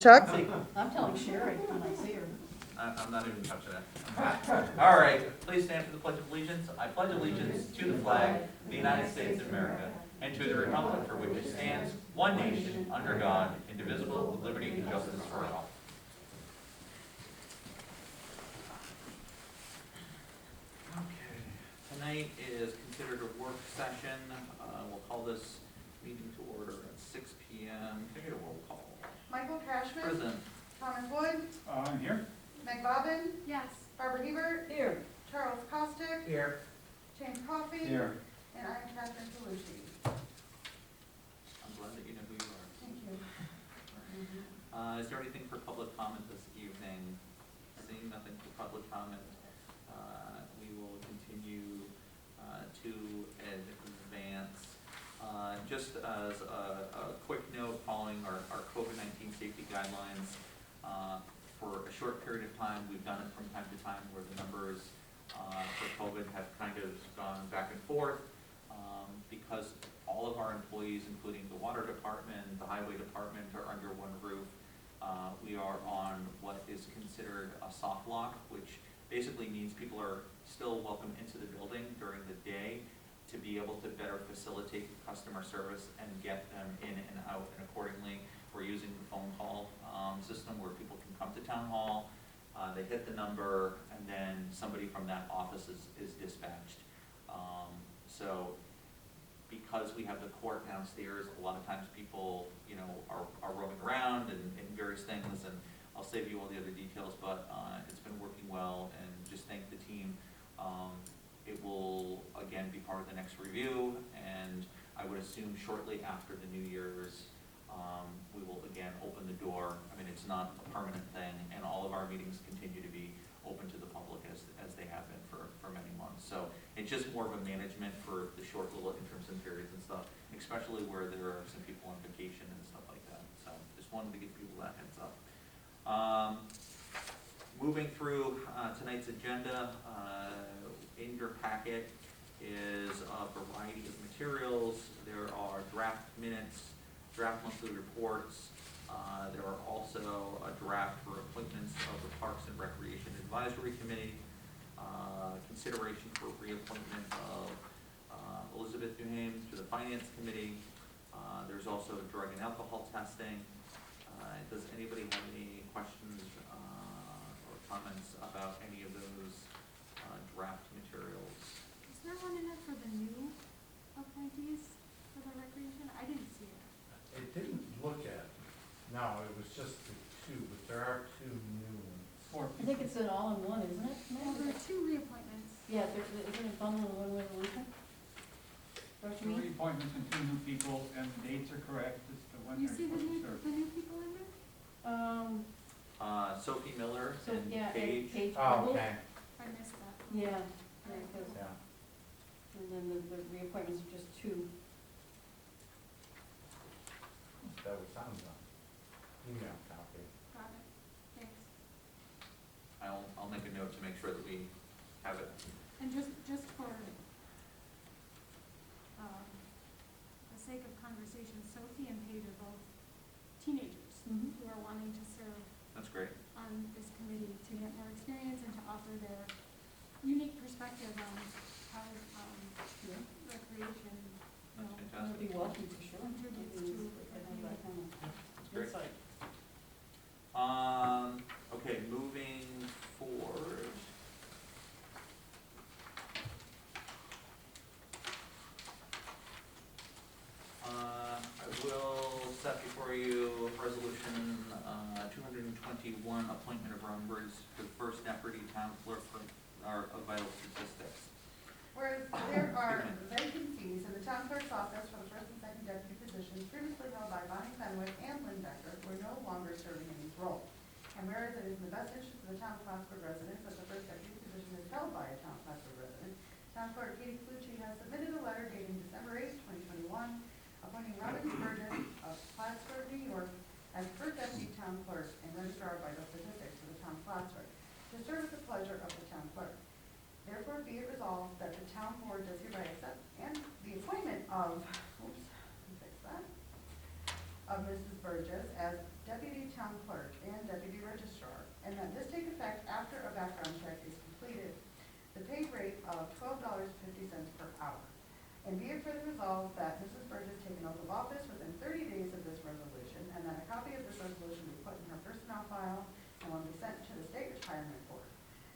Chuck? I'm telling Sherry when I see her. I'm not even touching it. All right, please stand for the Pledge of Allegiance. I pledge allegiance to the flag of the United States of America and to the republic for which it stands, one nation, under God, indivisible, with liberty and justice for all. Okay, tonight is considered a work session. We'll call this meeting to order at 6 p.m. Can I get a roll call? Michael Cashman. Present. Thomas Wood. I'm here. Meg Bobbin. Yes. Barbara Hebert. Here. Charles Costick. Here. James Coffey. Here. And I'm Catherine Palucci. I'm glad that you know who you are. Thank you. Is there anything for public comment this evening? Seeing nothing for public comment, we will continue to advance. Just as a quick note, following our COVID-19 safety guidelines, for a short period of time, we've done it from time to time where the numbers for COVID have kind of gone back and forth, because all of our employees, including the water department, the highway department, are under one roof. We are on what is considered a soft lock, which basically means people are still welcome into the building during the day to be able to better facilitate customer service and get them in and out. And accordingly, we're using the phone call system where people can come to town hall, they hit the number, and then somebody from that office is dispatched. So because we have the court downstairs, a lot of times people, are roaming around and various things, and I'll save you all the other details, but it's been working well, and just thank the team. It will, again, be part of the next review, and I would assume shortly after the New Year's, we will again open the door. I mean, it's not a permanent thing, and all of our meetings continue to be open to the public as they have been for many months. So it's just more of a management for the short little intermission periods and stuff, especially where there are some people on vacation and stuff like that. So just wanted to give people that heads up. Moving through tonight's agenda, in your packet is a variety of materials. There are draft minutes, draft monthly reports. There are also a draft for appointments of the Parks and Recreation Advisory Committee, consideration for reappointment of Elizabeth Duhame to the Finance Committee. There's also drug and alcohol testing. Does anybody have any questions or comments about any of those draft materials? Is there one in it for the new appointees for the recreation? I didn't see it. It didn't look at, no, it was just the two, but there are two new ones. I think it's an all-in-one, isn't it? Well, there are two reappointments. Yeah, isn't it bundled in one resolution? Don't you mean? Three appointments and two new people, and the dates are correct. It's the one You they're see the supposed to serve. new people in there? Sophie Miller So, and yeah, Paige. Paige. Oh, okay, I missed that. Yeah, because, yeah. and then the reappointments are just two. That was on the email copy. Got it. Thanks. I'll make a note to make sure that we have it. And just for the sake of conversation, Sophie and Paige are both teenagers Mm-hmm. who are wanting to serve That's great. on this committee to get more experience and to offer their unique perspective on how Yeah. recreation, That's That fantastic. would be welcome for sure. contributes to That kind of Great. insight. Okay, moving forward. I will set before you resolution 221, appointment of members to the first deputy town clerk for our vital statistics. Whereas there are vacancies in the town clerk's office for the first and second deputy positions previously held by Bonnie Fenwick and Lynn Becker, who are no longer serving in these roles. And whereas it is in the best interest of the town of Plattsburgh residents that the first deputy position is held by a town of Plattsburgh resident, town clerk Katie Palucci has submitted a letter dated December 8, 2021, appointing Robin Burgess of Plattsburgh, New York, as first deputy town clerk and registrar of vital statistics for the town of Plattsburgh, to serve at the pleasure of the town clerk. Therefore, be it resolved that the town board does hereby accept and the appointment of, of Mrs. Burgess as deputy town clerk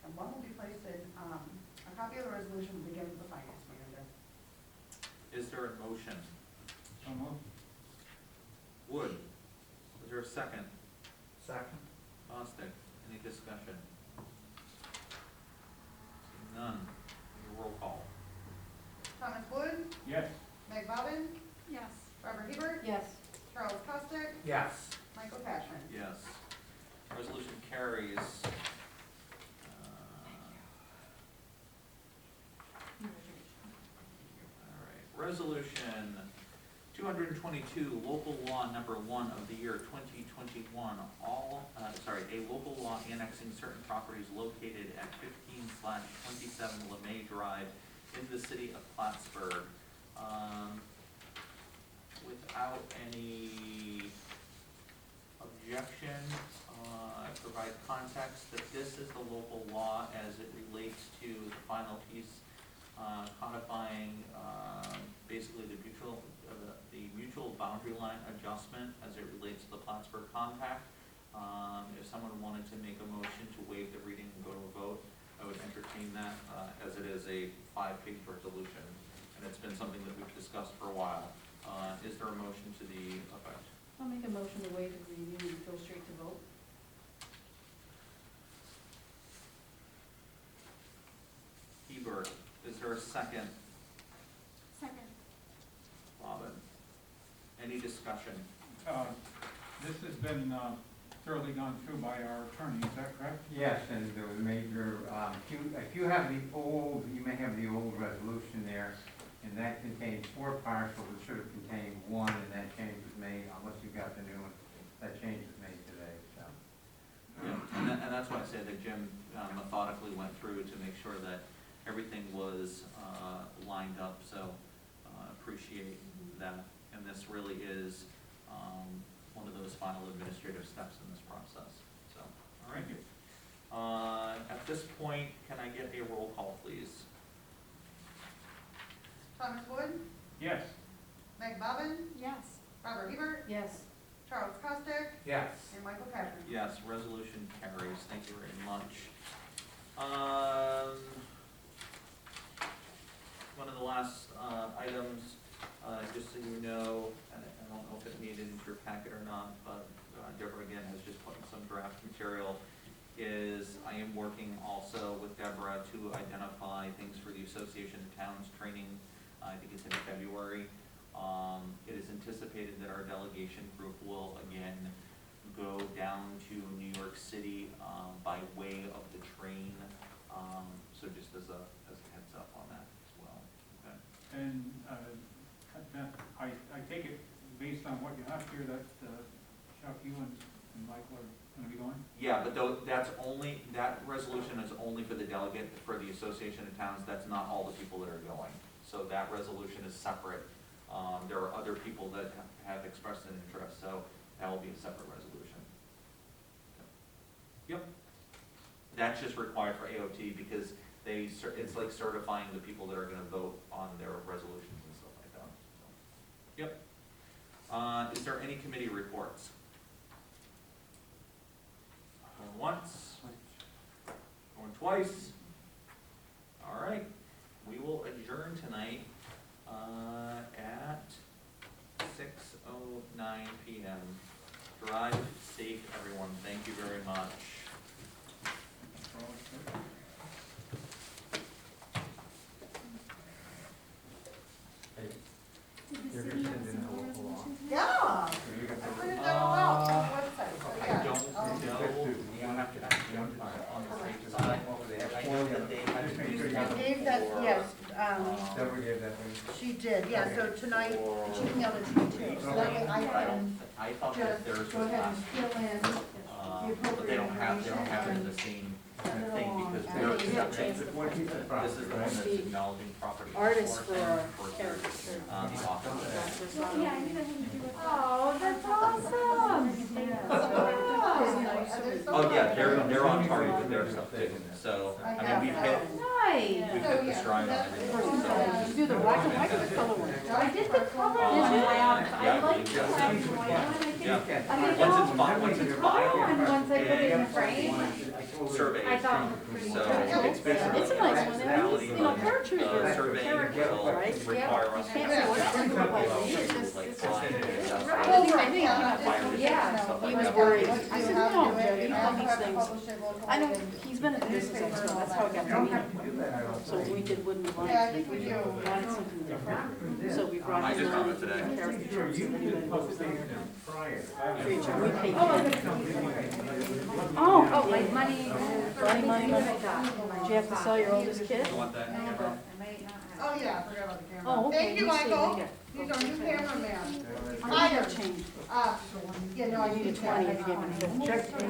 and one will be placed in, a copy of the resolution will be given to the finance manager. Is there a motion? So moved. Wood, is there a second? Second? Bostic, any discussion? Seeing none, roll call. Thomas Wood, Yes. Meg Bobbin, Yes. Barbara Hebert, Yes. Charles Costick, Yes. Michael Cashman. Yes. Resolution carries. All right, resolution 222, local law number 1 of the year 2021, a local law annexing certain properties located at 15/27 LeMay Drive in the city of Plattsburgh. Without any objection, provide context that this is the local law as it relates to the final piece codifying basically the mutual boundary line adjustment as it relates to the Plattsburgh Compact. If someone wanted to make a motion to waive the reading and go to a vote, I would entertain that as it is a 5-page resolution, and it's been something that we've discussed for a while. Is there a motion to the effect? I'll make a motion to waive the reading and go straight to vote. Hebert, is there a second? Second. Bobbin, any discussion? This has been thoroughly gone through by our attorney, is that correct? Yes, and there was major, if you have the old, you may have the old resolution there, and that contains 4 parcels, it should have contained 1, and that change was made, unless you got the new one, that change was made today, so. Yeah, and that's why I said that Jim methodically went through to make sure that everything was lined up, so appreciate that. And this really is one of those final administrative steps in this process, so, all right. Thank you. At this point, can I get a roll call, please? Thomas Wood, Yes. Meg Bobbin, Yes. Barbara Hebert, Yes. Charles Costick, Yes. and Michael Cashman. Yes, resolution carries. Thank you very much. One of the last items, just so you know, and I don't know if it made it into your packet or not, but Deborah again has just put in some draft material, is I am working also with Deborah to identify things for the Association of Towns training. I think it's in February. It is anticipated that our delegation group will again go down to New York City by way of the train. So just as a heads up on that as well. Okay. And I take it, based on what you have here, that Chuck, you and Michael are going to be going? Yeah, but that resolution is only for the delegate, for the Association of Towns. That's not all the people that are going. So that resolution is separate. There are other people that have expressed an interest, so that will be a separate resolution. Yep. That's just required for AOT because it's like certifying the people that are going to vote on their resolutions and stuff like that. So, yep. Is there any committee reports? Going once, going twice. All right, we will adjourn tonight at 6:09 p.m. Drive safe, everyone. Thank you very much. Did the You're city gonna have send in some a more local law? resolutions? Yeah, I put it down well on the website, so I yeah. don't I'll- know You don't have to, you don't have to. on the safe side. I know that they had Just make used sure you it have I gave that, for, yes, Deborah gave that one. she did, yeah, so tonight, she emailed it to me too, so that way I can I thought that just theirs go was ahead last. and fill in the But they appropriate don't have it in information the same send it thing along. because And they're then you have accepting. One piece of This property, is the one right? that's acknowledging property. Artists for for versus, character. the author. Well, yeah, I knew that had to do with. Oh, that's awesome. Oh, yeah, they're on target with their stuff too, so, I mean, we hit, Nice. we hit the stride on everything. You do the black and white or the color one? I did the color Uh, one. yeah, I like you the just- black and white one. I think Yeah. I mean, Once it's filed, and once I put it in the frame, survey. I thought it looked pretty So good. it's been. It's a nice one, they're just, you know, characters are Surveying characters, will right? require us. Can't to say what have it's gonna look like, well, it's just, like it's flying just. and stuff. Right, Oh, I right, think, yeah, he was worried. I said, no, Jody, all these things. I know, he's been at the business expo, that's how it got to me. So we did wooden lines. Yeah, I think we do. Wanted something different, so we brought I his just found it own today. caricatures and then we moved them. Free of charge. We paid Oh, him. Oh, yeah. like money. Money. Did you have to sell your oldest kid? You want that? No, but I might not have. Oh, yeah, I forgot about the camera. Oh, okay. Thank you, we'll see Michael. later. He's our new cameraman. How much did that change? Yeah, no, I You need need to a 20 if you give him 50.